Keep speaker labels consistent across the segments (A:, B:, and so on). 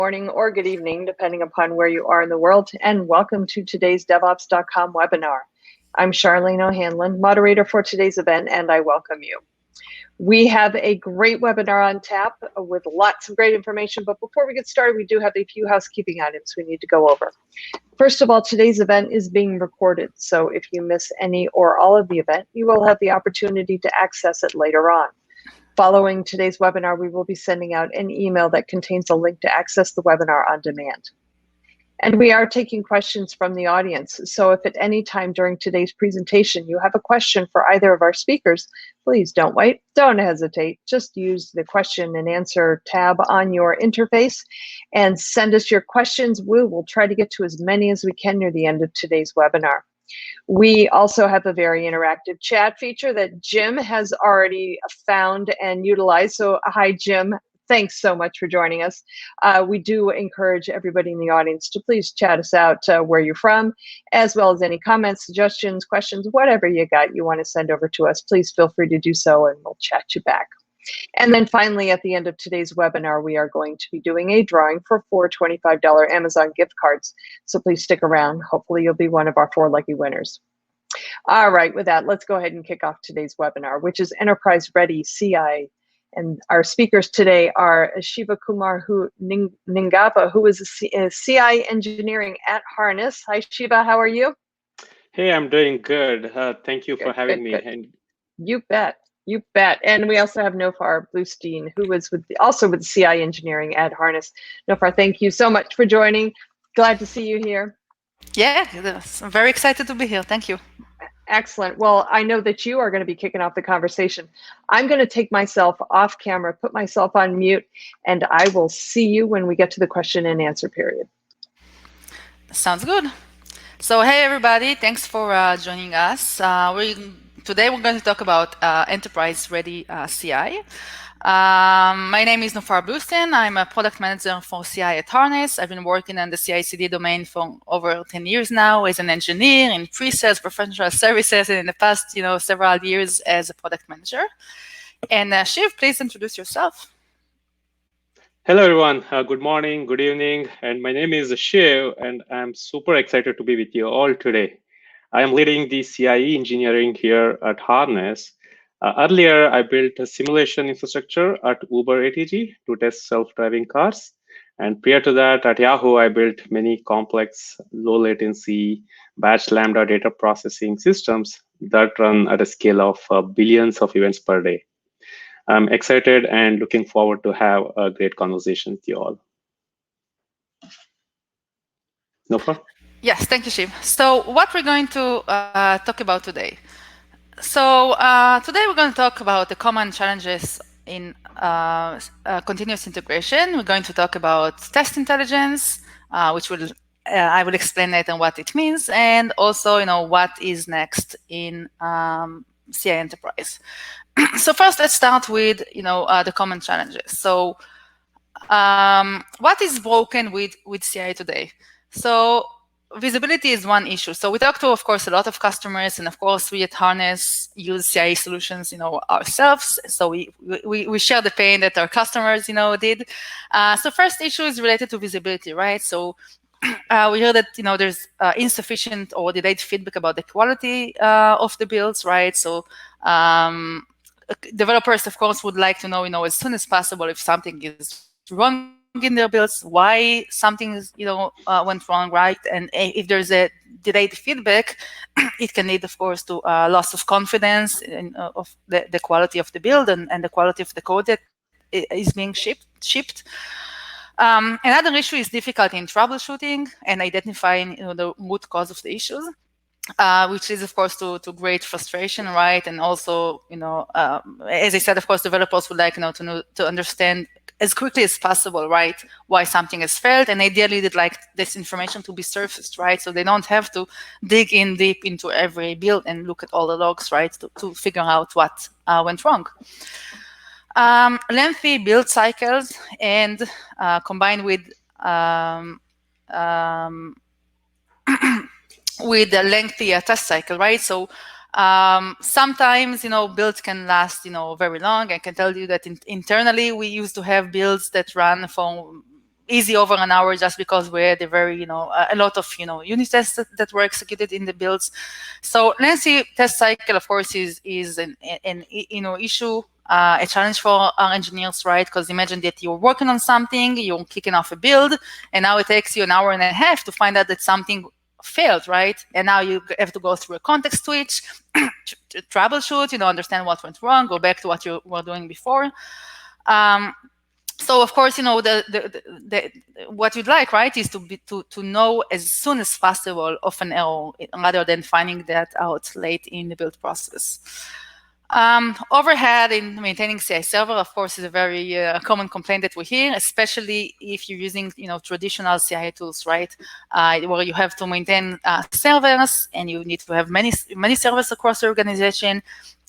A: morning or good evening, depending upon where you are in the world, and welcome to today's DevOps.com webinar. I'm Charlene O'Hanlon, moderator for today's event, and I welcome you. We have a great webinar on tap with lots of great information, but before we get started, we do have a few housekeeping items we need to go over. First of all, today's event is being recorded, so if you miss any or all of the event, you will have the opportunity to access it later on. Following today's webinar, we will be sending out an email that contains a link to access the webinar on demand. And we are taking questions from the audience. So if at any time during today's presentation you have a question for either of our speakers, please don't wait, don't hesitate. Just use the question and answer tab on your interface and send us your questions. We will try to get to as many as we can near the end of today's webinar. We also have a very interactive chat feature that Jim has already found and utilized. So hi, Jim. Thanks so much for joining us. We do encourage everybody in the audience to please chat us out where you're from, as well as any comments, suggestions, questions, whatever you got you want to send over to us. Please feel free to do so and we'll chat you back. And then finally, at the end of today's webinar, we are going to be doing a drawing for 4 $25 Amazon gift cards. So please stick around. Hopefully you'll be one of our 4 lucky winners. All right, with that, let's go ahead and kick off today's webinar, which is Enterprise Ready CI. And our speakers today are Shiva Kumar Ningappa, who is a CI engineering at Harness. Hi, Shiva, how are you?
B: Hey, I'm doing good. Thank you for having me.
A: And you bet. You bet. And we also have Nofar Bluestein, who is also with CI Engineering at Harness. Nofar, thank you so much for joining. Glad to see you here.
C: Yeah, I'm very excited to be here. Thank you.
A: Excellent. Well, I know that you are going to be kicking off the conversation. I'm going to take myself off camera, put myself on mute, and I will see you when we get to the question and answer period.
C: Sounds good. So, hey, everybody. Thanks for joining us. Today, we're going to talk about enterprise-ready CI. My name is Nofar Bluestein. I'm a product manager for CI at Harness. I've been working on the CI/CD domain for over 10 years now as an engineer in pre-sales, professional services, and in the past, several years as a product manager. And Shiv, please introduce yourself.
B: Hello, everyone. Good morning, good evening. And my name is Shiv, and I'm super excited to be with you all today. I am leading the CIE engineering here at Harness. Earlier, I built a simulation infrastructure at Uber ATG to test self-driving cars. And prior to that, at Yahoo, I built many complex, low-latency, batch Lambda data processing systems that run at a scale of billions of events per day. I'm excited and looking forward to have a great conversation with you all. Nofar?
C: Yes, thank you, Shiv. So what we're going to talk about today. So today we're going to talk about the common challenges in continuous integration. We're going to talk about test intelligence, which I will explain later what it means, and also what is next in CI Enterprise. So first, let's start with the common challenges. So what is broken with CI today? So visibility is one issue. So we talk to, of course, a lot of customers, and of course, we at Harness use CI solutions, ourselves. So we share the pain that our customers, did. So first issue is related to visibility, right? So we hear that there's insufficient or delayed feedback about the quality of the builds, right? So developers, of course, would like to know, as soon as possible if something is wrong in their builds, why something went wrong, right? And if there's a delayed feedback, it can lead, of course, to loss of confidence of the quality of the build and the quality of the code that is being shipped. Another issue is difficulty in troubleshooting and identifying the root cause of the issues, which is, of course, to great frustration, right? And also, as I said, of course, developers would like to understand as quickly as possible, right, why something has failed, and ideally they'd like this information to be surfaced, right, so they don't have to dig in deep into every build and look at all the logs, right, to figure out what went wrong. Lengthy build cycles and combined with with a lengthy test cycle, right? So sometimes, builds can last, very long. I can tell you that internally we used to have builds that run for easy over an hour just because we had a very, a lot of, unit tests that were executed in the builds. So lengthy test cycle, of course, is an issue, a challenge for our engineers, right? Because imagine that you're working on something, you're kicking off a build, and now it takes you an hour and a half to find out that something failed, right? And now you have to go through a context switch, troubleshoot, understand what went wrong, go back to what you were doing before. So of course, what you'd like, right, is to know as soon as possible of an error rather than finding that out late in the build process. Overhead in maintaining CI server, of course, is a very common complaint that we hear, especially if you're using, traditional CI tools, right? Where you have to maintain servers and you need to have many servers across the organization.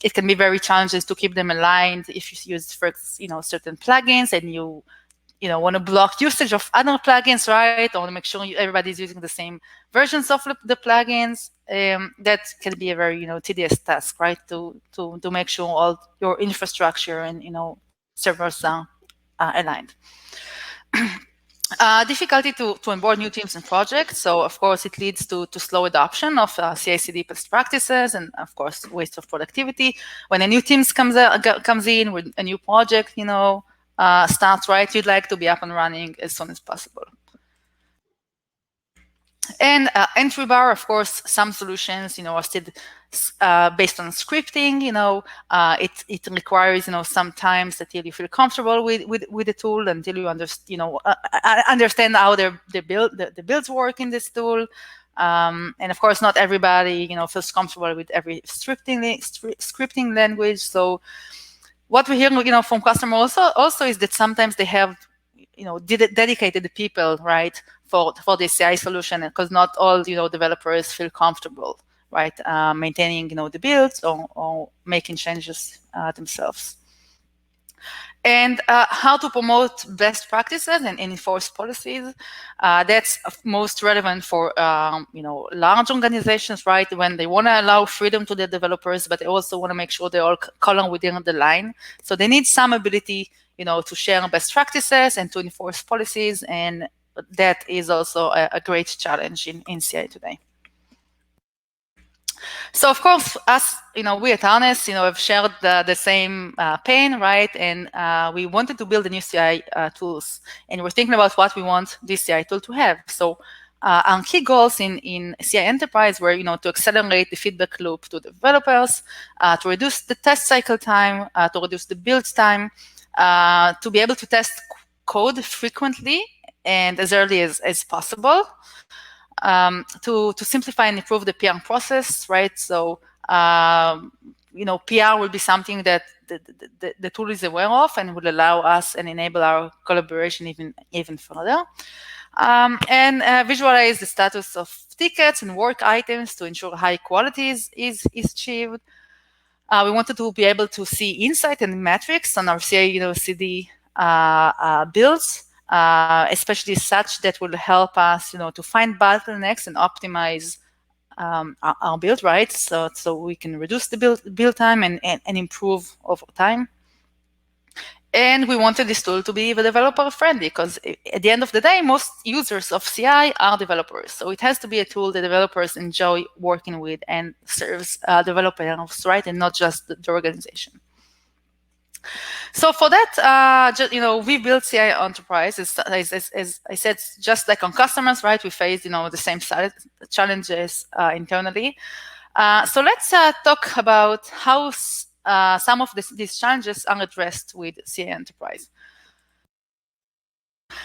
C: It can be very challenging to keep them aligned if you use, certain plugins and you want to block usage of other plugins, right? Or make sure everybody's using the same versions of the plugins. That can be a very, tedious task, right? To make sure all your infrastructure and, servers are aligned. Difficulty to onboard new teams and projects. So of course it leads to slow adoption of CI/CD best practices, and of course waste of productivity. When a new team comes in with a new project, starts, right, you'd like to be up and running as soon as possible. And entry bar, of course, some solutions, are still based on scripting. It requires, sometimes until you feel comfortable with the tool, until you understand how the builds work in this tool. And of course, not everybody, feels comfortable with every scripting language. So what we hear, from customers also is that sometimes they have, dedicated people, right, for the CI solution, because not all, developers feel comfortable, right, maintaining, the builds or making changes themselves. And how to promote best practices and enforce policies. That's most relevant for, large organizations, right? When they want to allow freedom to the developers, but they also want to make sure they're all column within the line. So they need some ability, to share best practices and to enforce policies. And that is also a great challenge in CI today. So of course, us, we at Harness, have shared the same pain, right? And we wanted to build a new CI tools, and we're thinking about what we want this CI tool to have. So our key goals in CI Enterprise were, to accelerate the feedback loop to the developers, to reduce the test cycle time, to reduce the build time, to be able to test code frequently and as early as possible. To simplify and improve the PR process, right? So, PR will be something that the tool is aware of and will allow us and enable our collaboration even further. And visualize the status of tickets and work items to ensure high quality is achieved. We wanted to be able to see insight and metrics on our CI/CD builds. Especially such that will help us, to find bottlenecks and optimize our build, right? So we can reduce the build time and improve over time. And we wanted this tool to be developer friendly, because at the end of the day, most users of CI are developers. So it has to be a tool that developers enjoy working with and serves developers, right? And not just the organization. So for that, we built CI Enterprise. As I said, just like on customers, right? We face, the same challenges internally. So let's talk about how some of these challenges are addressed with CI Enterprise.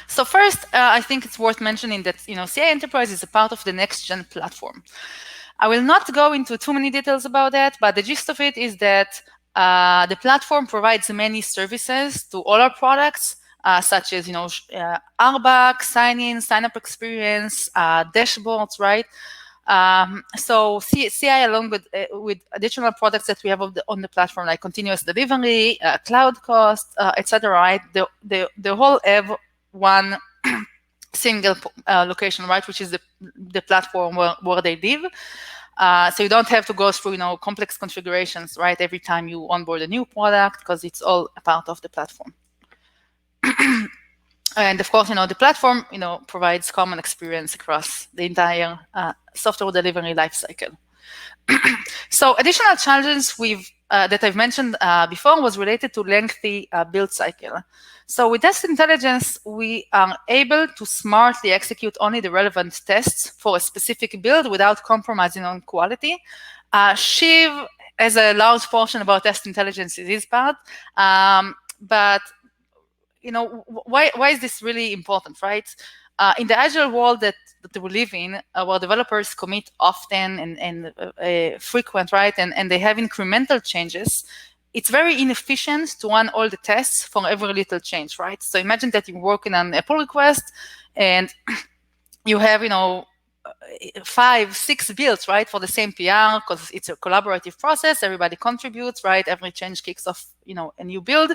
C: So first, I think it's worth mentioning that, CI Enterprise is a part of the next-gen platform. I will not go into too many details about that, but the gist of it is that the platform provides many services to all our products, such as, RBAC, sign-in, sign-up experience, dashboards, right? So CI, along with additional products that we have on the platform, like continuous delivery, cloud cost, etc., right? The whole have one single location, right, which is the platform where they live. So you don't have to go through, complex configurations, right, every time you onboard a new product, because it's all a part of the platform. And of course, the platform, provides common experience across the entire software delivery lifecycle. So additional challenges that I've mentioned before was related to lengthy build cycle. So with test intelligence, we are able to smartly execute only the relevant tests for a specific build without compromising on quality. Shiv has a large portion about test intelligence in his part, but why is this really important, right? In the agile world that we live in, where developers commit often and frequent, right, and they have incremental changes, it's very inefficient to run all the tests for every little change, right? So imagine that you're working on a pull request and you have, 5, 6 builds, right, for the same PR, because it's a collaborative process. Everybody contributes, right? Every change kicks off, a new build.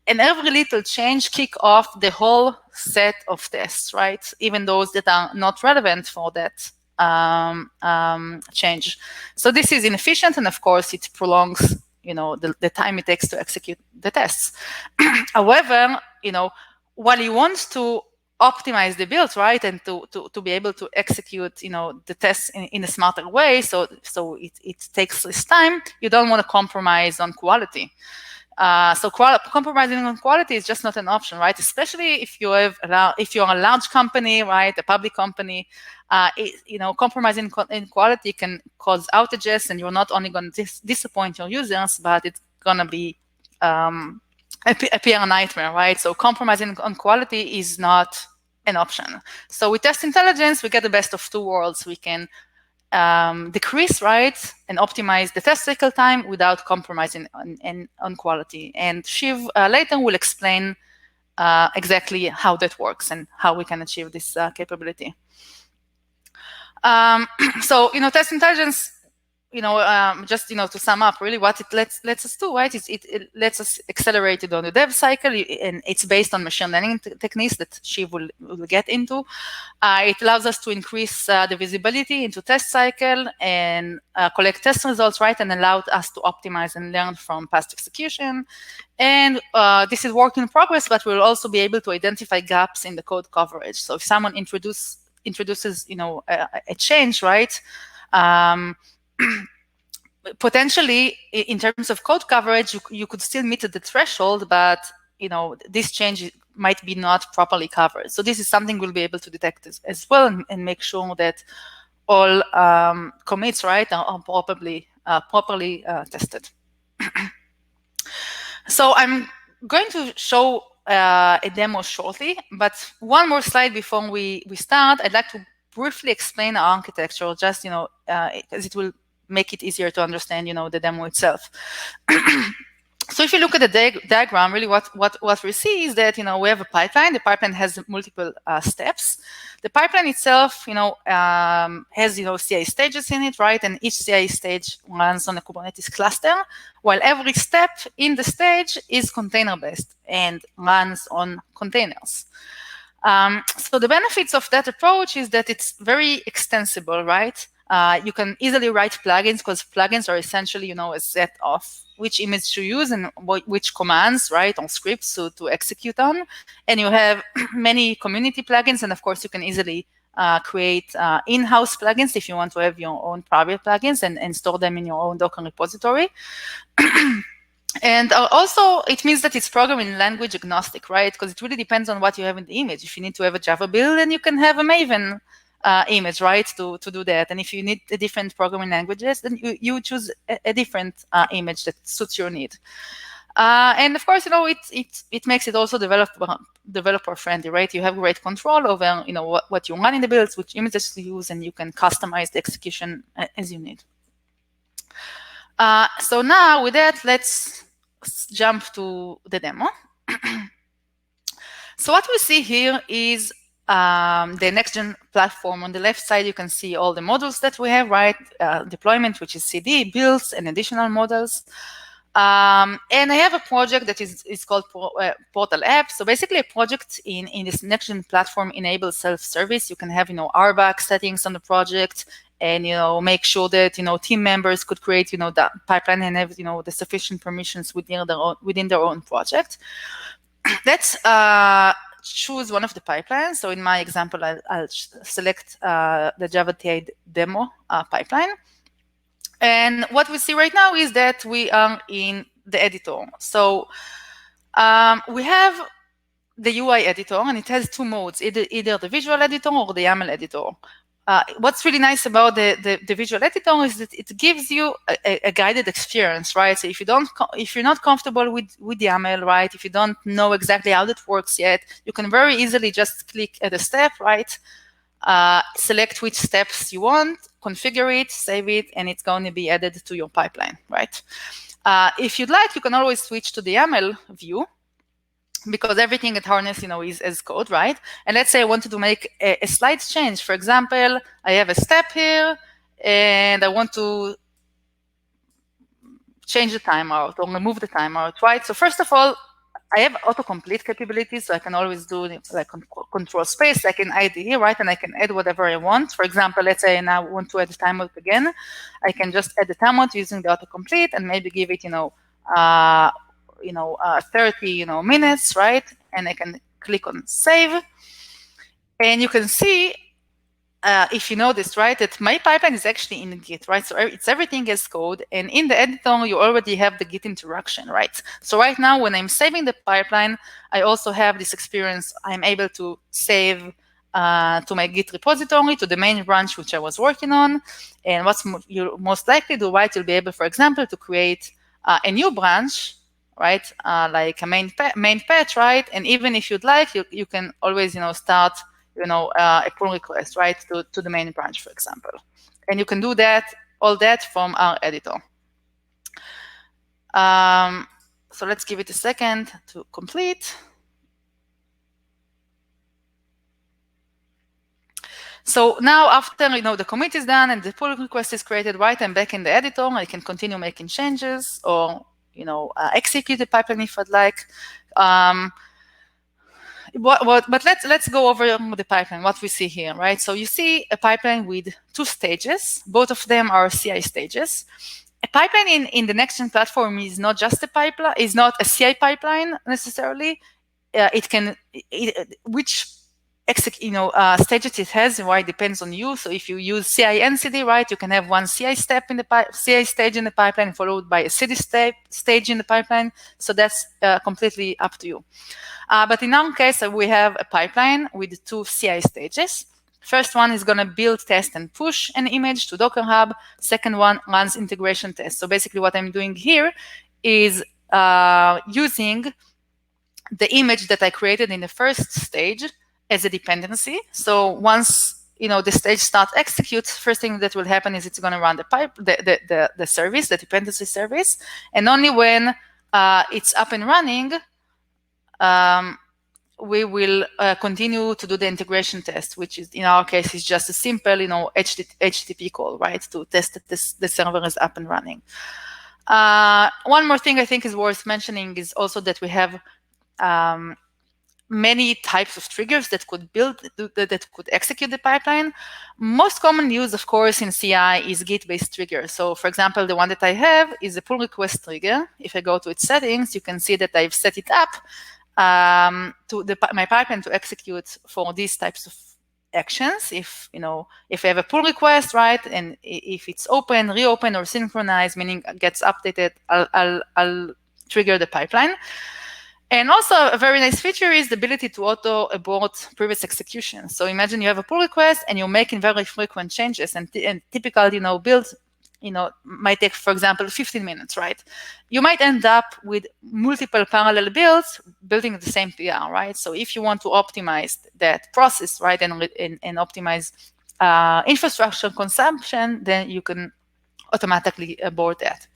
C: And every little change kick off the whole set of tests, right? Even those that are not relevant for that change. So this is inefficient, and of course, it prolongs, the time it takes to execute the tests. However, while you want to optimize the builds, right, and to be able to execute, the tests in a smarter way, so it takes less time, you don't want to compromise on quality. So compromising on quality is just not an option, right? Especially if you're a large company, right, a public company, compromising in quality can cause outages, and you're not only going to disappoint your users, but it's going to be a PR nightmare, right? So compromising on quality is not an option. So with test intelligence, we get the best of two worlds. We can decrease, right, and optimize the test cycle time without compromising on quality. And Shiv later will explain exactly how that works and how we can achieve this capability. So, test intelligence, just, to sum up, really what it lets us do, right? It lets us accelerate it on the dev cycle, and it's based on machine learning techniques that Shiv will get into. It allows us to increase the visibility into test cycle and collect test results, right? And allowed us to optimize and learn from past execution. And this is work in progress, but we'll also be able to identify gaps in the code coverage. So if someone introduces, a change, right? Potentially, in terms of code coverage, you could still meet the threshold, but this change might be not properly covered. So this is something we'll be able to detect as well, and make sure that all commits, right, are properly tested. So I'm going to show a demo shortly, but one more slide before we start. I'd like to briefly explain our architecture, just because it will make it easier to understand, the demo itself. So if you look at the diagram, really what we see is that, we have a pipeline. The pipeline has multiple steps. The pipeline itself, has, CI stages in it, right? And each CI stage runs on a Kubernetes cluster, while every step in the stage is container-based and runs on containers. So the benefits of that approach is that it's very extensible, right? You can easily write plugins, because plugins are essentially, a set of which image to use and which commands, right, or scripts to execute on. And you have many community plugins, and of course, you can easily create in-house plugins if you want to have your own private plugins and store them in your own Docker repository. And also, it means that it's programming language agnostic, right? Because it really depends on what you have in the image. If you need to have a Java build, then you can have a Maven image, right, to do that. And if you need a different programming languages, then you choose a different image that suits your need. And of course, it makes it also developer friendly, right? You have great control over, what you run in the builds, which images to use, and you can customize the execution as you need. So now with that, let's jump to the demo. So what we see here is the next-gen platform. On the left side, you can see all the models that we have, right? Deployment, which is CD, builds, and additional models. And I have a project that is called Portal App. So basically, a project in this next-gen platform enables self-service. You can have, RBAC settings on the project, and make sure that team members could create the pipeline and have the sufficient permissions within their own project. That's choose one of the pipelines. So in my example, I'll select the Java TI demo pipeline. And what we see right now is that we are in the editor. So we have the UI editor, and it has two modes, either the visual editor or the YAML editor. What's really nice about the visual editor is that it gives you a guided experience, right? So if you're not comfortable with YAML, right? If you don't know exactly how that works yet, you can very easily just click at a step, right? Select which steps you want, configure it, save it, and it's going to be added to your pipeline, right? If you'd like, you can always switch to the YAML view, because everything at Harness, is as code, right? And let's say I wanted to make a slight change. For example, I have a step here, and I want to change the timeout or remove the timeout, right? So first of all, I have autocomplete capabilities, so I can always do like control space, like in IDE, right? And I can add whatever I want. For example, let's say I now want to add the timeout again. I can just add the timeout using the autocomplete and maybe give it, 30 minutes, right? And I can click on save, and you can see if you noticed, right, that my pipeline is actually in Git, right? So it's everything as code, and in the editor you already have the Git interaction, right? So right now when I'm saving the pipeline, I also have this experience. I'm able to save to my Git repository, to the main branch which I was working on, and what's you most likely do, right? You'll be able, for example, to create a new branch, right? Like a main patch, right? And even if you'd like, you can always, start, a pull request, right, to the main branch, for example. And you can do all that from our editor. So let's give it a second to complete. So now after the commit is done and the pull request is created, right, I'm back in the editor. I can continue making changes or execute the pipeline if I'd like. But let's go over the pipeline, what we see here, right? So you see a pipeline with two stages. Both of them are CI stages. A pipeline in the next-gen platform is not just a pipeline, is not a CI pipeline necessarily. Which stages it has, right, depends on you. So if you use CI and CD, right, you can have one CI step in the CI stage in the pipeline followed by a CD stage in the pipeline. So that's completely up to you. But in our case, we have a pipeline with two CI stages. First one is going to build, test, and push an image to Docker Hub. Second one runs integration tests. So basically what I'm doing here is using the image that I created in the first stage as a dependency. So once the stage starts execute, first thing that will happen is it's going to run the service, the dependency service, and only when it's up and running, we will continue to do the integration test, which is in our case is just a simple HTTP call, right, to test that the server is up and running. One more thing I think is worth mentioning is also that we have many types of triggers that could execute the pipeline. Most common use, of course, in CI is Git Based Trigger. So, for example, the one that I have is a pull request trigger. If I go to its settings, you can see that I've set it up to my pipeline to execute for these types of actions. If I have a pull request, right, and if it's open, reopen, or synchronized, meaning it gets updated, I'll trigger the pipeline. And also a very nice feature is the ability to auto abort previous execution. So imagine you have a pull request and you're making very frequent changes, and typical build might take, for example, 15 minutes, right? You might end up with multiple parallel builds building the same PR, right? So if you want to optimize that process, right, and optimize infrastructure consumption, then you can automatically abort that.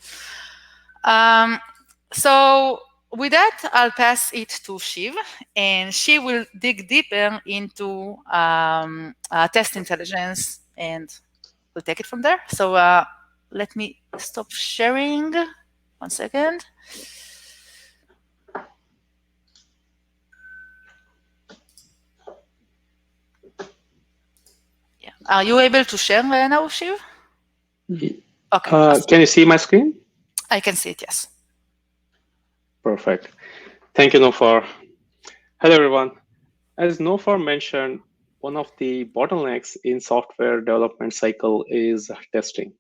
C: So with that, I'll pass it to Shiv, and she will dig deeper into test intelligence, and we'll take it from there. So let me stop sharing. 1 second. Yeah. Are you able to share now, Shiv?
B: Okay. Can you see my screen?
C: I can see it, yes.
B: Perfect. Thank you, Nofar. Hello, everyone. As Nofar mentioned, one of the bottlenecks in software development cycle is testing.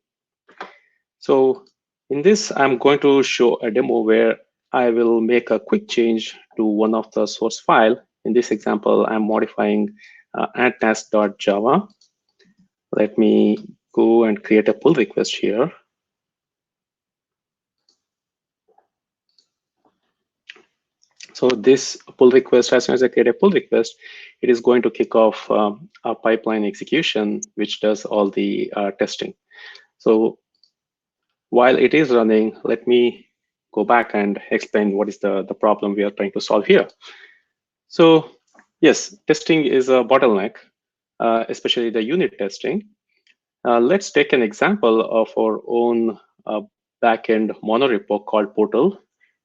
B: So in this, I'm going to show a demo where I will make a quick change to one of the source file. In this example, I'm modifying antnast.java. Let me go and create a pull request here. So this pull request, as soon as I create a pull request, it is going to kick off a pipeline execution, which does all the testing. So while it is running, let me go back and explain what is the problem we are trying to solve here. So yes, testing is a bottleneck, especially the unit testing. Let's take an example of our own backend monorepo called Portal,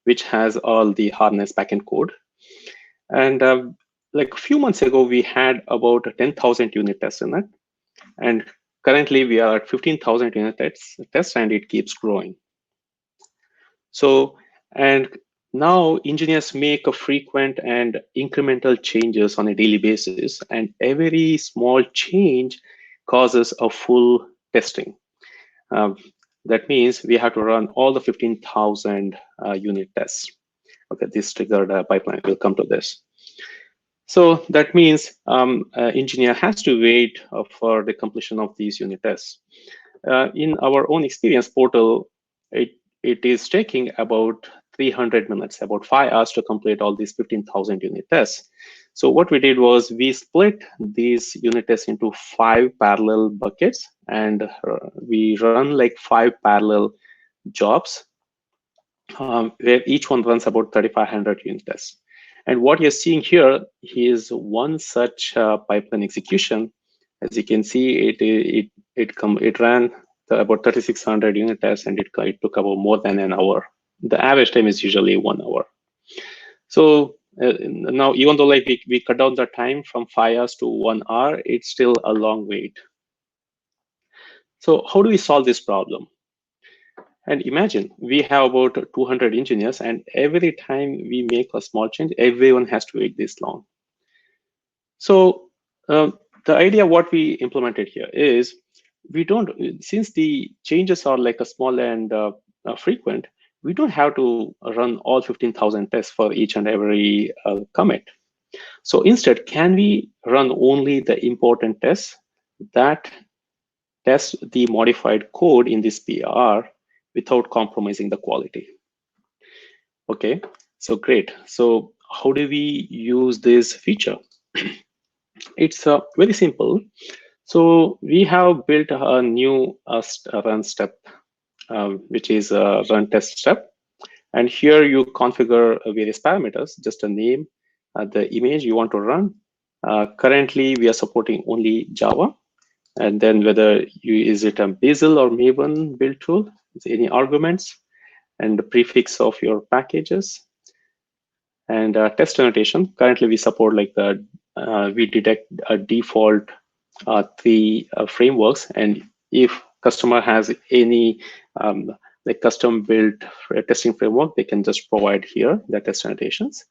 B: which has all the harness backend code. And like a few months ago, we had about 10,000 unit tests in it. And currently we are at 15,000 unit tests, and it keeps growing. So, and now engineers make a frequent and incremental changes on a daily basis, and every small change causes a full testing. That means we have to run all the 15,000 unit tests. Okay, this triggered a pipeline. We'll come to this. So that means engineer has to wait for the completion of these unit tests. In our own experience portal, it is taking about 300 minutes, about 5 hours to complete all these 15,000 unit tests. So what we did was we split these unit tests into 5 parallel buckets, and we run like 5 parallel jobs, where each one runs about 3,500 unit tests. And what you're seeing here is one such pipeline execution. As you can see, it ran about 3,600 unit tests, and it took about more than an hour. The average time is usually 1 hour. So now, even though like we cut down the time from 5 hours to 1 hour, it's still a long wait. So how do we solve this problem? And imagine we have about 200 engineers, and every time we make a small change, everyone has to wait this long. So the idea what we implemented here is we don't, since the changes are like a small and frequent, we don't have to run all 15,000 tests for each and every commit. So instead, can we run only the important tests that test the modified code in this PR without compromising the quality? Okay, so great. So how do we use this feature? It's very simple. So we have built a new run step, which is a run test step. And here you configure various parameters, just a name, the image you want to run. Currently, we are supporting only Java. And then whether is it a Bazel or Maven build tool, any arguments, and the prefix of your packages. And test annotation, currently we support like the, we detect a default 3 frameworks. And if customer has any like custom built testing framework, they can just provide here the test annotations.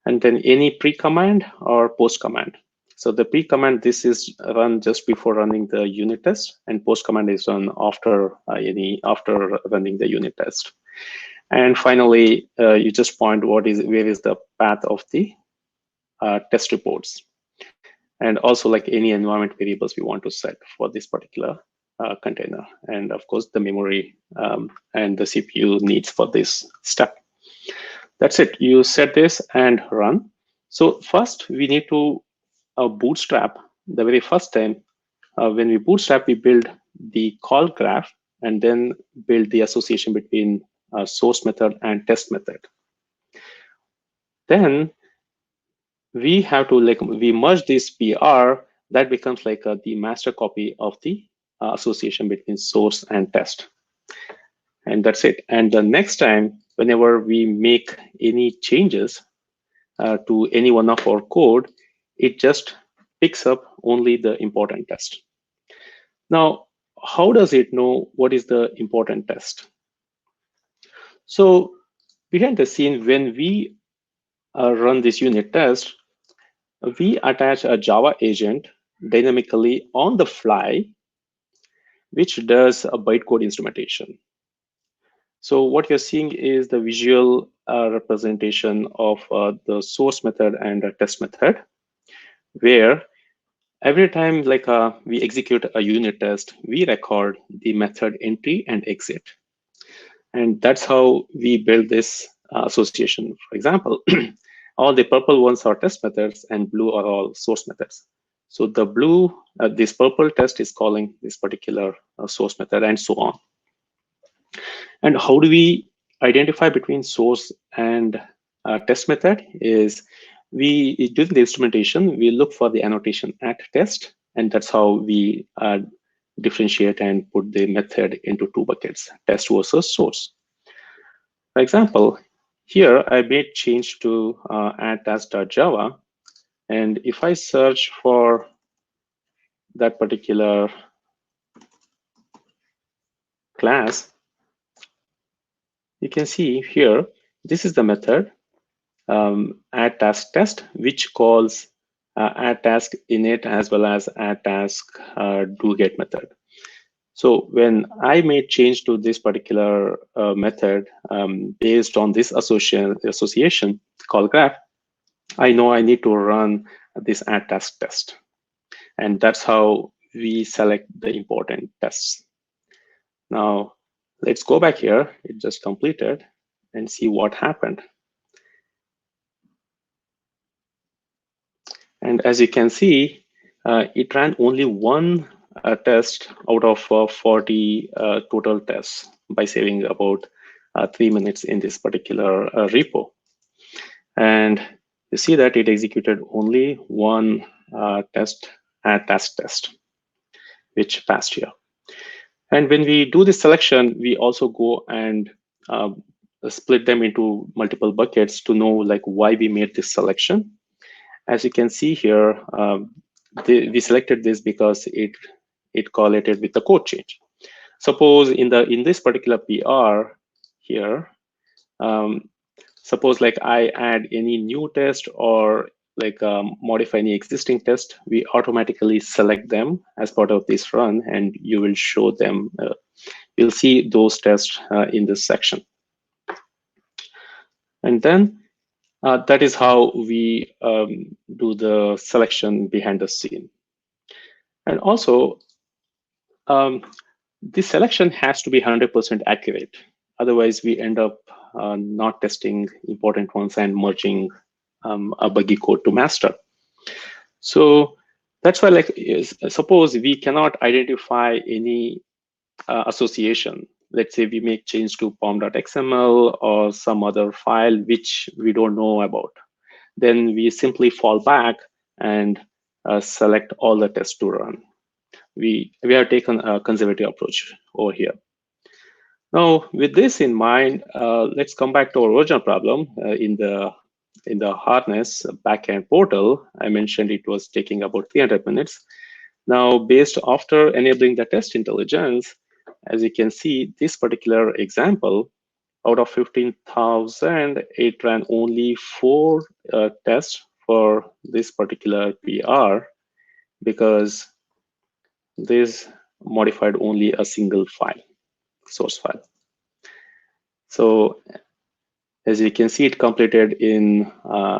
B: And then any pre-command or post-command. So the pre-command, this is run just before running the unit test, and post-command is run after after running the unit test. And finally, you just point where is the path of the test reports, and also like any environment variables we want to set for this particular container, and of course the memory and the CPU needs for this step. That's it. You set this and run. So first we need to bootstrap. The very first time when we bootstrap, we build the call graph and then build the association between source method and test method. Then we have to we merge this PR, that becomes like the master copy of the association between source and test. And that's it. And the next time, whenever we make any changes to any one of our code, it just picks up only the important test. Now, how does it know what is the important test? So behind the scene, when we run this unit test, we attach a Java agent dynamically on the fly, which does a bytecode instrumentation. So what you're seeing is the visual representation of the source method and a test method, where every time we execute a unit test, we record the method entry and exit. And that's how we build this association. For example, all the purple ones are test methods and blue are all source methods. So the blue, this purple test is calling this particular source method and so on. And how do we identify between source and test method is during the instrumentation, we look for the annotation at test, and that's how we differentiate and put the method into two buckets, test versus source. For example, here I made change to add task.java, and if I search for that particular class, you can see here, this is the method add task test, which calls add task init as well as add task do get method. So when I made change to this particular method based on this association call graph, I know I need to run this add task test. And that's how we select the important tests. Now, let's go back here. It just completed and see what happened. And as you can see, it ran only one test out of 40 total tests by saving about 3 minutes in this particular repo. And you see that it executed only one test at task test, which passed here. And when we do this selection, we also go and split them into multiple buckets to know why we made this selection. As you can see here, we selected this because it correlated with the code change. Suppose in this particular PR here, suppose I add any new test or modify any existing test, we automatically select them as part of this run, and you will show them. You'll see those tests in this section. And then that is how we do the selection behind the scene. And also, this selection has to be 100% accurate. Otherwise, we end up not testing important ones and merging a buggy code to master. So that's why, suppose we cannot identify any association. Let's say we make change to pom.xml or some other file which we don't know about. Then we simply fall back and select all the tests to run. We have taken a conservative approach over here. Now, with this in mind, let's come back to our original problem in the harness backend portal. I mentioned it was taking about 300 minutes. Now, based after enabling the test intelligence, as you can see, this particular example, out of 15,000, it ran only 4 tests for this particular PR because this modified only a single file, source file. So as you can see, it completed in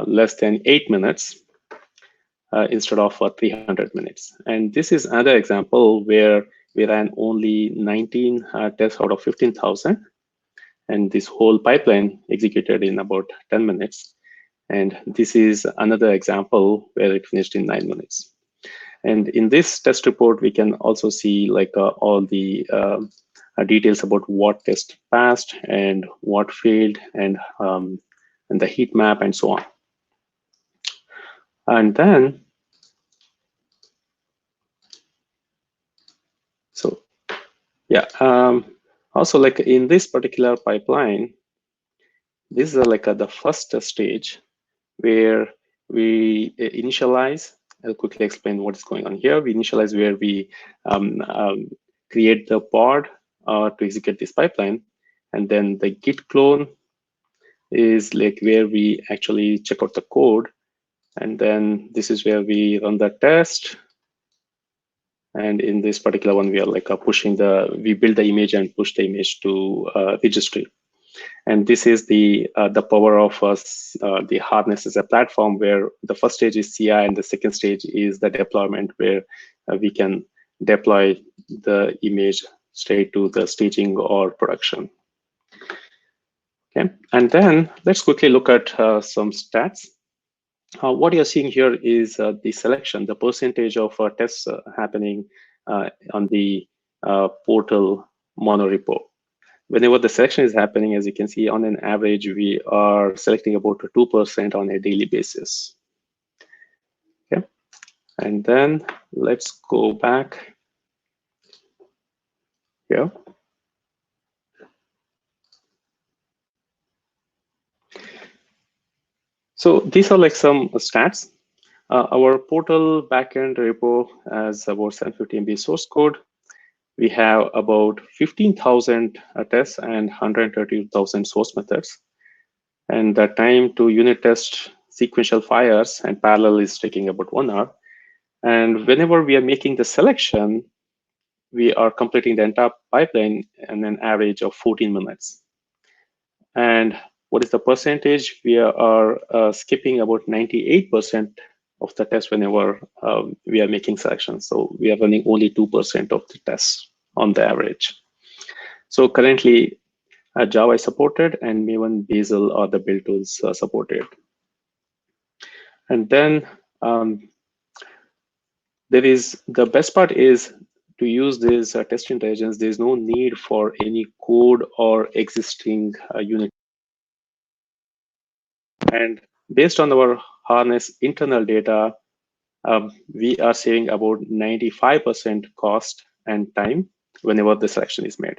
B: less than 8 minutes instead of 300 minutes. And this is another example where we ran only 19 tests out of 15,000. And this whole pipeline executed in about 10 minutes. And this is another example where it finished in 9 minutes. And in this test report, we can also see all the details about what test passed and what failed, and the heat map and so on. And then, so yeah, also in this particular pipeline, this is the first stage where we initialize. I'll quickly explain what is going on here. We initialize where we create the pod to execute this pipeline. And then the git clone is where we actually check out the code And then this is where we run the test. And in this particular one, we are like we build the image and push the image to registry. And this is the power of the harness as a platform, where the first stage is CI and the second stage is the deployment, where we can deploy the image straight to the staging or production. Okay, and then let's quickly look at some stats. What you're seeing here is the selection, the percentage of tests happening on the portal monorepo. Whenever the selection is happening, as you can see, on an average, we are selecting about 2% on a daily basis. Okay, and then let's go back here. So these are like some stats. Our portal backend repo has about 750 MB source code. We have about 15,000 tests and 130,000 source methods. And the time to unit test sequential fires and parallel is taking about 1 hour. And whenever we are making the selection, we are completing the entire pipeline in an average of 14 minutes. And what is the percentage? We are skipping about 98% of the tests whenever we are making selections. So we are running only 2% of the tests on the average. So currently, Java is supported, and Maven, Bazel are the build tools supported. And then the best part is to use this test intelligence. There's no need for any code or existing unit. And based on our harness internal data, we are saving about 95% cost and time whenever the selection is made.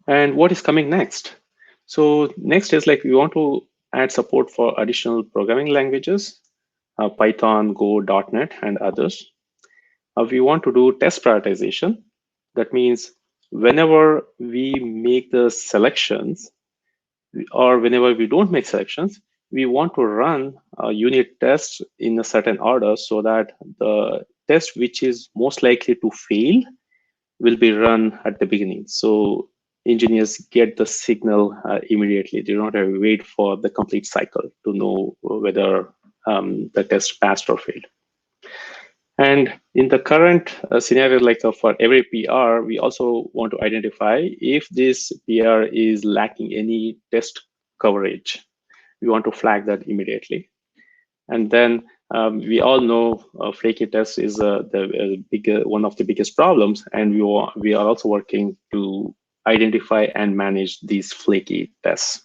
B: And what is coming next? So next is like we want to add support for additional programming languages, Python, Go, .NET, and others. We want to do test prioritization. That means whenever we make the selections, or whenever we don't make selections, we want to run unit tests in a certain order so that the test which is most likely to fail will be run at the beginning. So engineers get the signal immediately. They don't have to wait for the complete cycle to know whether the test passed or failed. And in the current scenario, like for every PR, we also want to identify if this PR is lacking any test coverage. We want to flag that immediately. And then we all know flaky test is one of the biggest problems, and we are also working to identify and manage these flaky tests.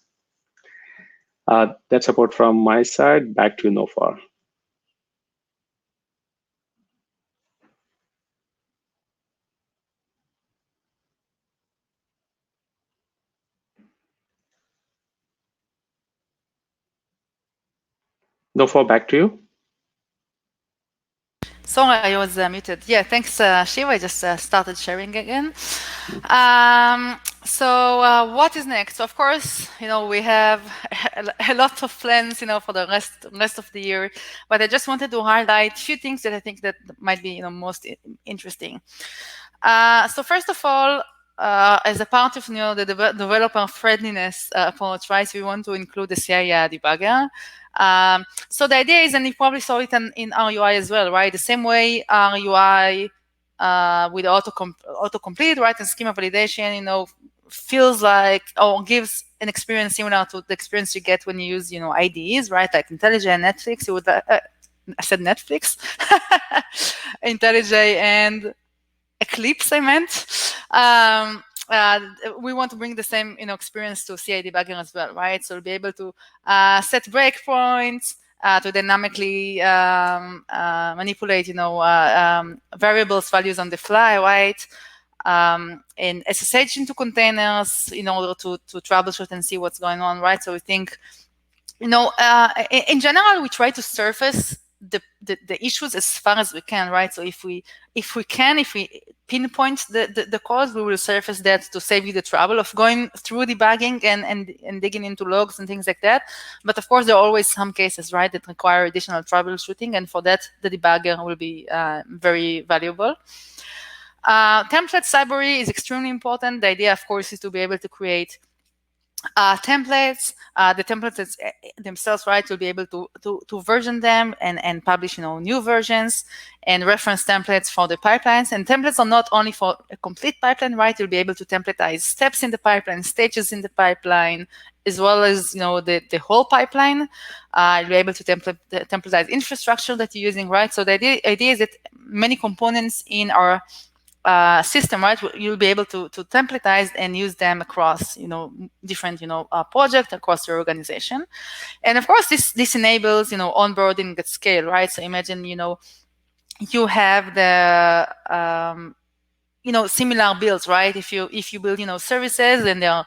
B: That's about from my side. Back to you, Nofar. Nofar, back to you.
C: Sorry, I was muted. Yeah, thanks, Shiva. I just started sharing again. So what is next? Of course, we have a lot of plans, for the rest of the year. But I just wanted to highlight a few things that I think that might be, most interesting. So first of all, as a part of the developer friendliness approach, right? So we want to include the Cia Debugger. So the idea is, and you probably saw it in our UI as well, right? The same way our UI with autocomplete, right, and schema validation, feels like or gives an experience similar to the experience you get when you use, IDEs, right? Like IntelliJ and Netflix. You would I said Netflix, IntelliJ and Eclipse, I meant. We want to bring the same experience to Cia Debugger as well, right? So we'll be able to set breakpoints, to dynamically manipulate variables values on the fly, right? And SSH into containers in order to troubleshoot and see what's going on, right? So we think, in general, we try to surface the issues as far as we can, right? So if we pinpoint the cause, we will surface that to save you the trouble of going through debugging and digging into logs and things like that. But of course, there are always some cases, right, that require additional troubleshooting, and for that, the debugger will be very valuable. Templates library is extremely important. The idea, of course, is to be able to create templates. The templates themselves, right, will be able to version them and publish, new versions and reference templates for the pipelines. And templates are not only for a complete pipeline, right? You'll be able to templatize steps in the pipeline, stages in the pipeline, as well as the whole pipeline. You'll be able to templatize infrastructure that you're using, right? So the idea is that many components in our system, right? You'll be able to templatize and use them across, different, projects across your organization. And of course, this enables, onboarding at scale, right? So imagine, you have the, similar builds, right? If you build, services and they're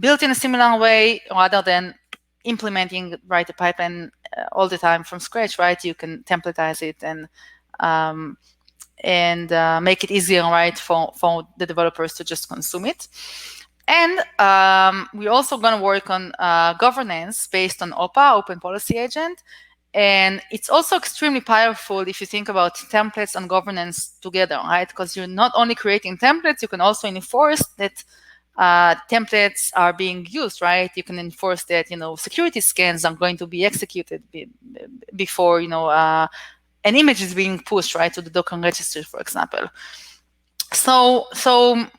C: built in a similar way, rather than implementing, right, a pipeline all the time from scratch, right? You can templatize it and make it easier, right, for the developers to just consume it. And we're also going to work on governance based on OPA, Open Policy Agent. And it's also extremely powerful if you think about templates and governance together, right? Because you're not only creating templates, you can also enforce that templates are being used, right? You can enforce that, security scans are going to be executed before, an image is being pushed, right, to the Docker registry, for example. So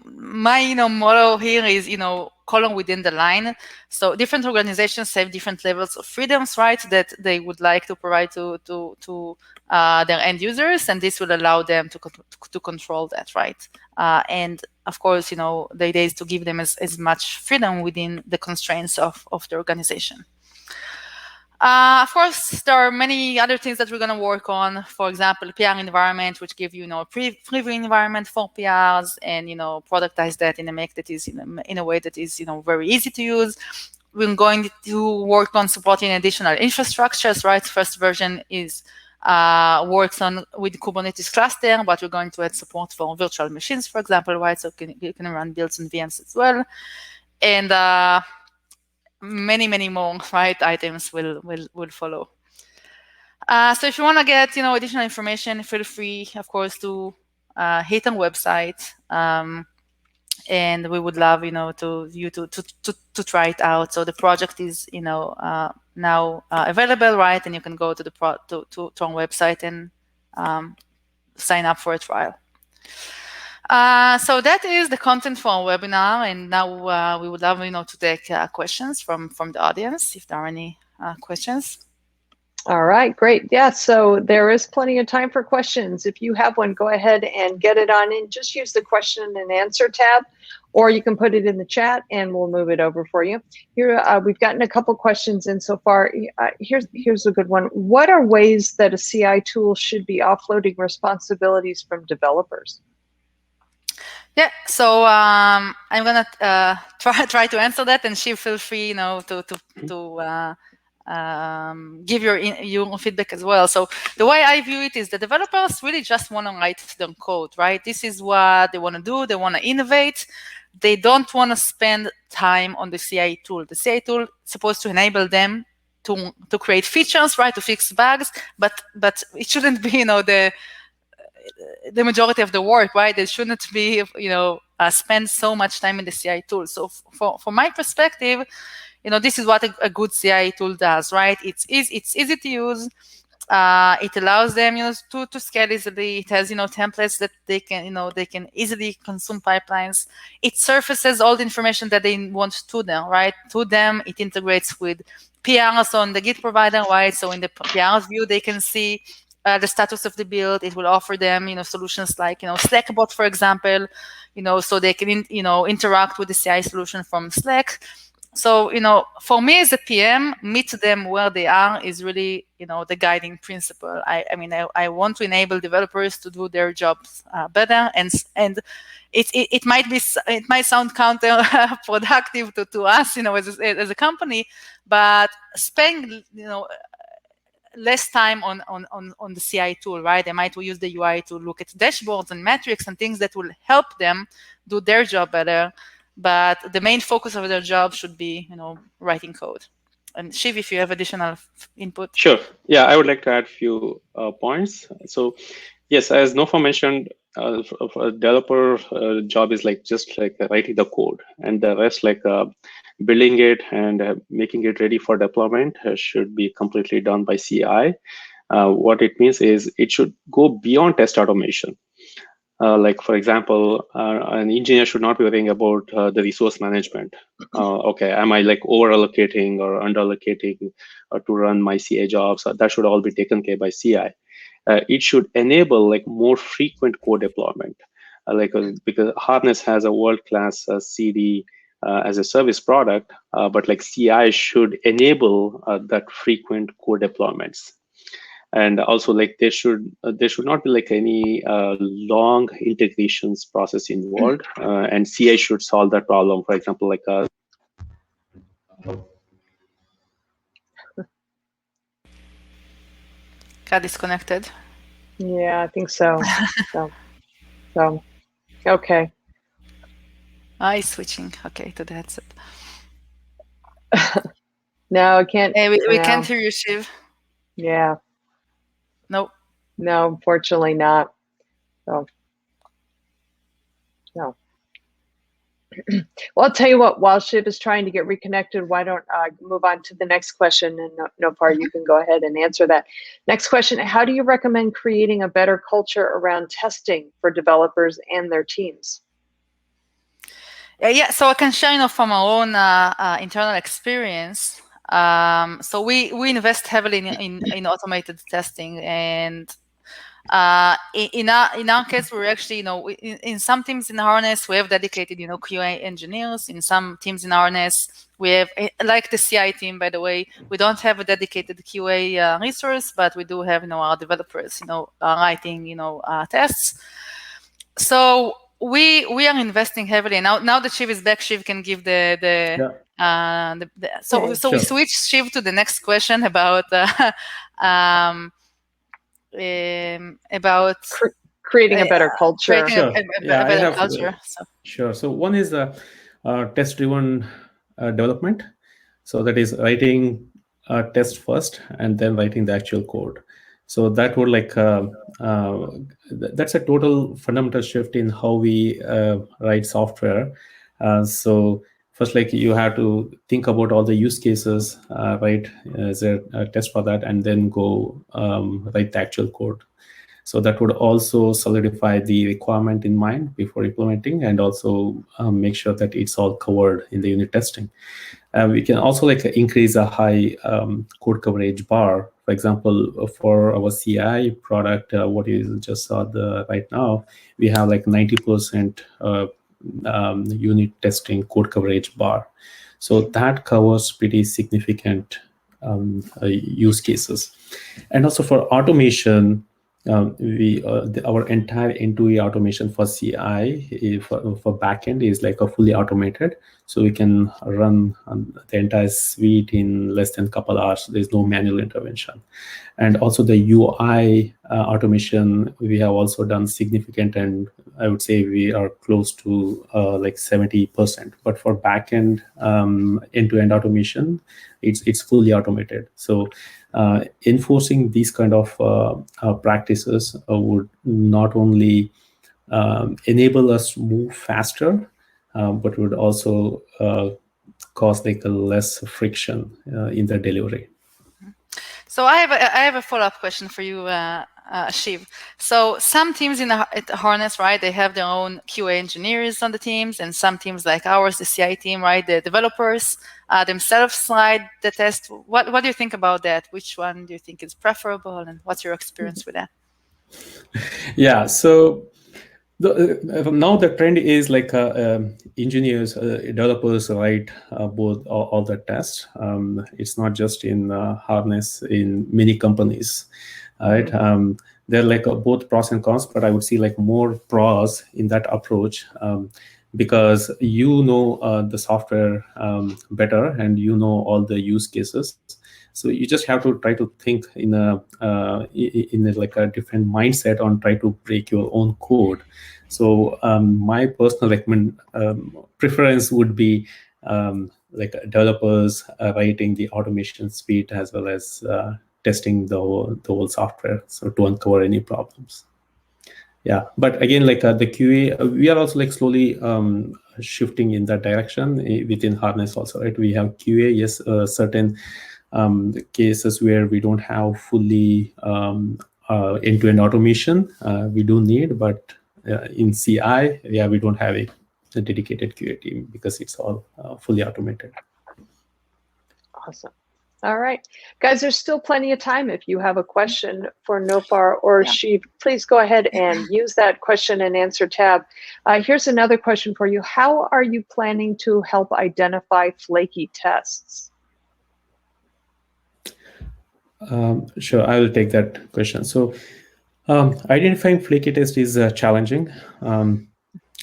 C: my motto here is column within the line. So different organizations have different levels of freedoms, right, that they would like to provide to their end users, and this will allow them to control that, right? And of course, the idea is to give them as much freedom within the constraints of the organization. Of course, there are many other things that we're going to work on. For example, PR environment, which give you, a preview environment for PRs, and productize that in a make that is in a way that is very easy to use. We're going to work on supporting additional infrastructures. Right, first version is works on with Kubernetes cluster, but we're going to add support for virtual machines, for example, right? So you can run builds and VMs as well, and many more, right, items will follow. So if you want to get additional information, feel free, of course, to hit our website, and we would love to try it out. So the project is now available, right, and you can go to the to our website and sign up for a trial. So that is the content for our webinar, and now we would love to take questions from the audience, if there are any questions.
A: All right, great. Yeah, so there is plenty of time for questions. If you have one, go ahead and get it on in. Just use the question and answer tab, or you can put it in the chat and we'll move it over for you. Here, we've gotten a couple questions in so far. Here's a good one. What are ways that a CI tool should be offloading responsibilities from developers?
C: Yeah, so I'm gonna try to answer that, and she feel free, to give your feedback as well. So the way I view it is the developers really just want to write their code, right? This is what they want to do. They want to innovate. They don't want to spend time on the CI tool. The CI tool is supposed to enable them to create features, right, to fix bugs, but it shouldn't be, the majority of the work, right? They shouldn't be, spend so much time in the CI tool. So from my perspective, this is what a good CI tool does, right? It's easy to use. It allows them, to scale easily. It has, templates that they can easily consume pipelines. It surfaces all the information that they want to them, right? To them, it integrates with PRs on the Git provider, right? So in the PRs view, they can see the status of the build. It will offer them, solutions like, Slack bot, for example, so they can, interact with the CI solution from Slack. So, for me as a PM, meet them where they are is really, the guiding principle. I want to enable developers to do their jobs better, and it might sound counterproductive to us, as a company, but spending, less time on the CI tool, right? They might use the UI to look at dashboards and metrics and things that will help them do their job better. But the main focus of their job should be, writing code. And Shiv, if you have additional input.
B: Sure. Yeah, I would like to add a few points. So yes, as Nofa mentioned, a developer job is like just like writing the code, and the rest like building it and making it ready for deployment should be completely done by CI. What it means is it should go beyond test automation. Like for example, an engineer should not be worrying about the resource management. Okay, am I like over allocating or under allocating to run my CI jobs? That should all be taken care by CI. It should enable like more frequent code deployment, because Harness has a world-class CD as a service product, but like CI should enable that frequent code deployments. And also like there should not be like any long integrations process involved, and CI should solve that problem. For example, like
C: Got disconnected.
A: Yeah, I think so. So okay.
C: He's switching. Okay, to the headset.
A: No, I can't.
C: Hey, we can't hear you, Shiv.
A: Yeah.
C: Nope.
A: No, unfortunately not. So, no. Well, I'll tell you what, while Shiv is trying to get reconnected, why don't I move on to the next question, and Nopar, you can go ahead and answer that. Next question, how do you recommend creating a better culture around testing for developers and their teams?
C: Yeah, so I can share, from our own internal experience. So we invest heavily in automated testing, and in our case, we're actually, in some teams in Harness, we have dedicated, QA engineers. In some teams in Harness, we have, like the CI team, by the way, we don't have a dedicated QA resource, but we do have, our developers, writing, tests. So we are investing heavily now. Now that Shiv is back, Shiv can give so we switch Shiv to the next question about
A: creating a better culture.
C: Better culture.
D: Sure. So one is test-driven development. So that is writing a test first and then writing the actual code. So that would that's a total fundamental shift in how we write software. So first, you have to think about all the use cases, right, as a test for that, and then go write the actual code. So that would also solidify the requirement in mind before implementing, and also make sure that it's all covered in the unit testing. We can also increase a high code coverage bar. For example, for our CI product, what you just saw right now, we have 90% unit testing code coverage bar. So that covers pretty significant use cases. And also for automation, our entire end-to-end automation for CI for backend is a fully automated, so we can run the entire suite in less than a couple hours. There's no manual intervention. And also the UI automation, we have also done significant, and I would say we are close to 70%. But for backend end-to-end automation, it's fully automated. So enforcing these kind of practices would not only enable us to move faster, but would also cause less friction in the delivery.
C: So I have a follow-up question for you, Shiv. So some teams at Harness, right, they have their own QA engineers on the teams, and some teams like ours, the CI team, right, the developers themselves write the test. What do you think about that? Which one do you think is preferable, and what's your experience with that?
D: Yeah, so now the trend is engineers, developers write both all the tests. It's not just in Harness, in many companies, right? They're both pros and cons, but I would see more pros in that approach, because the software better, and all the use cases. So you just have to try to think in a like a different mindset on try to break your own code. So my personal preference would be like developers writing the automation suite as well as testing the whole software, so to uncover any problems. Yeah, but again, like the QA, we are also like slowly shifting in that direction within Harness also, right? We have QA, yes, certain cases where we don't have fully end-to-end automation, we do need, but in CI, yeah, we don't have a dedicated QA team because it's all fully automated.
A: Awesome. All right, guys, there's still plenty of time. If you have a question for Nopar or Shiv, please go ahead and use that question and answer tab. Here's another question for you. How are you planning to help identify flaky tests?
D: Sure, I will take that question. So identifying flaky test is challenging.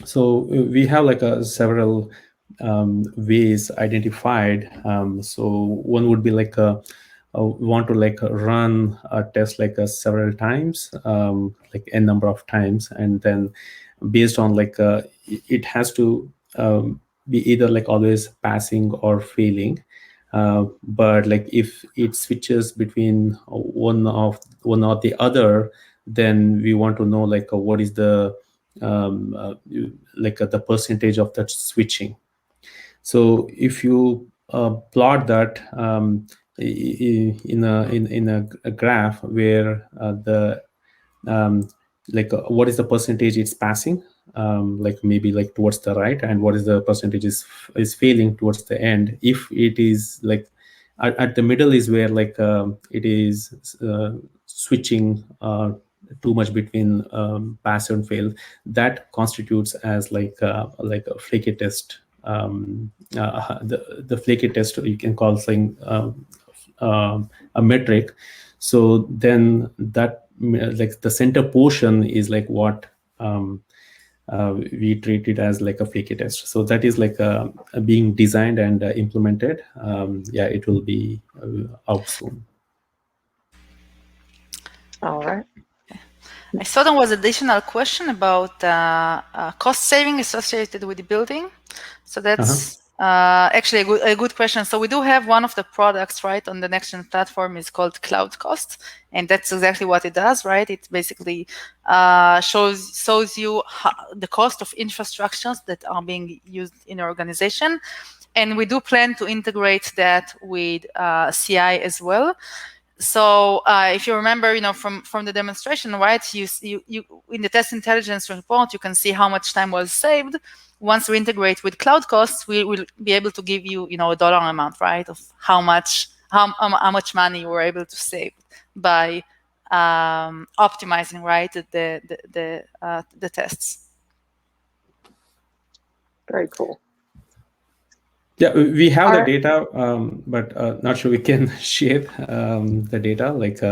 D: So we have like several ways identified. So one would be like we want to like run a test like several times, like n number of times, and then based on like it has to be either like always passing or failing. But like if it switches between one or the other, then we want to know like what is the the percentage of that switching. So if you plot that in a graph where what is the percentage it's passing, like maybe like towards the right, and what is the percentage is failing towards the end. If it is like at the middle is where like it is switching too much between pass and fail, that constitutes as like a flaky test. The flaky test, you can call something a metric. So then that like the center portion is like what we treat it as like a flaky test. So that is like being designed and implemented. Yeah, it will be out soon.
A: All right.
C: I saw there was additional question about cost saving associated with the building. So that's actually a good question. So we do have one of the products, right, on the next-gen platform is called Cloud Cost, and that's exactly what it does, right? It basically shows you the cost of infrastructures that are being used in your organization, and we do plan to integrate that with CI as well. So if you remember, from the demonstration, right, you in the test intelligence report, you can see how much time was saved. Once we integrate with cloud costs, we will be able to give you, a dollar amount, right, of how much money you were able to save by optimizing, right, the tests.
A: Very cool.
D: Yeah, we have the data, but not sure we can share the data. Like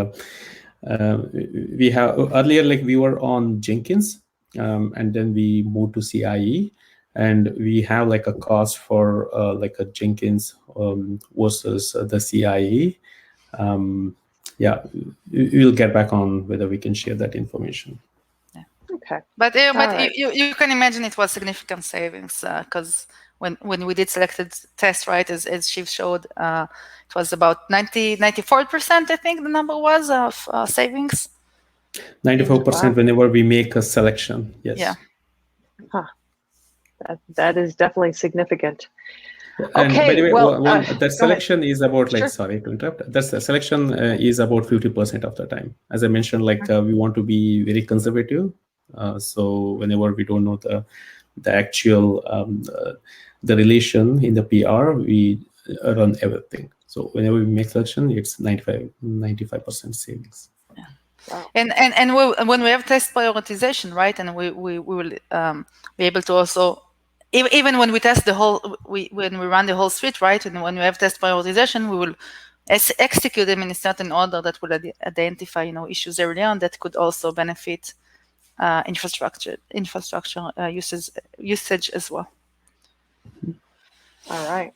D: we have earlier, like we were on Jenkins, and then we moved to CIE, and we have like a cost for like a Jenkins versus the CIE. Yeah, we'll get back on whether we can share that information.
A: Yeah. Okay.
C: But you can imagine it was significant savings because when we did selected test, right, as Shiv showed, it was about 94%, I think the number was, of savings.
D: 94% whenever we make a selection, yes.
C: Yeah.
A: Huh. That is definitely significant.
D: And
A: okay,
D: by the way,
A: well,
D: that selection is about like,
A: sure.
D: Sorry to interrupt. That selection is about 50% of the time. As I mentioned, like we want to be very conservative. So whenever we don't know the actual the relation in the PR, we run everything. So whenever we make selection, it's 95% savings.
C: Yeah. Wow. And when we have test prioritization, right, and we will be able to also, even when we test the whole, when we run the whole suite, right, and when we have test prioritization, we will execute them in a certain order that will identify, issues early on that could also benefit infrastructure usage as well.
A: All right.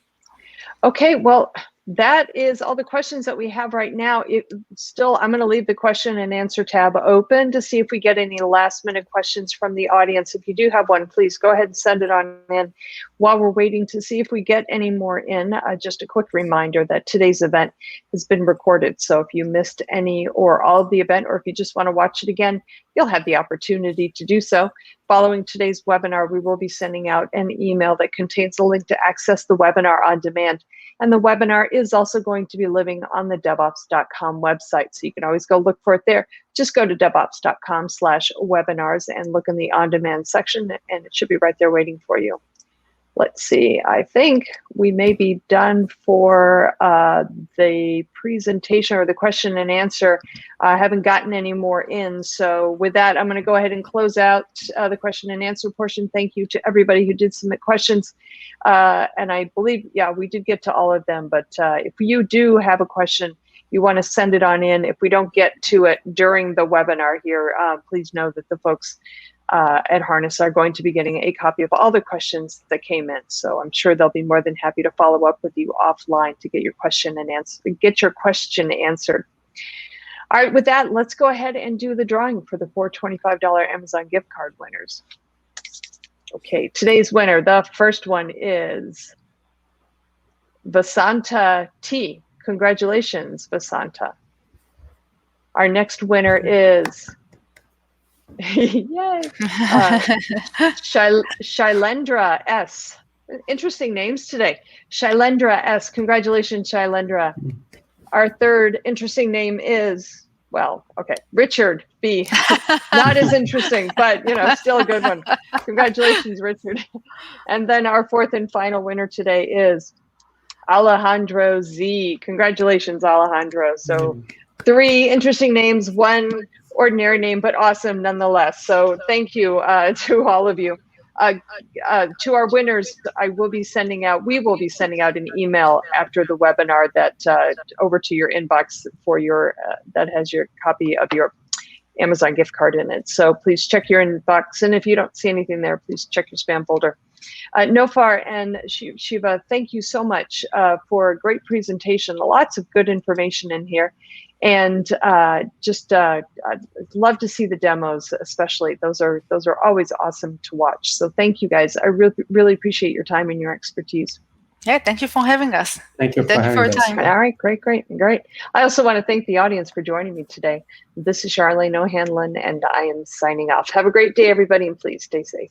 A: Okay, well, that is all the questions that we have right now. I'm going to leave the question and answer tab open to see if we get any last minute questions from the audience. If you do have one, please go ahead and send it on in. While we're waiting to see if we get any more in, just a quick reminder that today's event has been recorded. So if you missed any or all of the event, or if you just want to watch it again, you'll have the opportunity to do so. Following today's webinar, we will be sending out an email that contains a link to access the webinar on demand. And the webinar is also going to be living on the DevOps.com website. So you can always go look for it there. Just go to DevOps.com/webinars and look in the on-demand section, and it should be right there waiting for you. Let's see, I think we may be done for the presentation or the question and answer. I haven't gotten any more in. So with that, I'm going to go ahead and close out the question and answer portion. Thank you to everybody who did submit questions. And I believe, yeah, we did get to all of them. But if you do have a question, you want to send it on in. If we don't get to it during the webinar here, please know that the folks at Harness are going to be getting a copy of all the questions that came in. So I'm sure they'll be more than happy to follow up with you offline to get your question and answered. All right, with that, let's go ahead and do the drawing for the $425 Amazon gift card winners. Okay, today's winner, the first one is Vasanta T. Congratulations, Vasanta. Our next winner is yay! Shailendra S. Interesting names today. Shailendra S. Congratulations, Shailendra. Our third interesting name is, well, okay, Richard B. Not as interesting, but still a good one. Congratulations, Richard. And then our fourth and final winner today is Alejandro Z. Congratulations, Alejandro. So 3 interesting names, 1 ordinary name, but awesome nonetheless. So thank you to all of you. To our winners, we will be sending out an email after the webinar that over to your inbox for your that has your copy of your Amazon gift card in it. So please check your inbox, and if you don't see anything there, please check your spam folder. Nofar and Shiva, thank you so much for a great presentation. Lots of good information in here. And I'd love to see the demos, especially. Those are always awesome to watch. So thank you guys. I really appreciate your time and your expertise.
C: Yeah, thank you for having us.
D: Thank you for
C: your time.
A: All right, great. I also want to thank the audience for joining me today. This is Charlene O'Hanlon, and I am signing off. Have a great day, everybody, and please stay safe.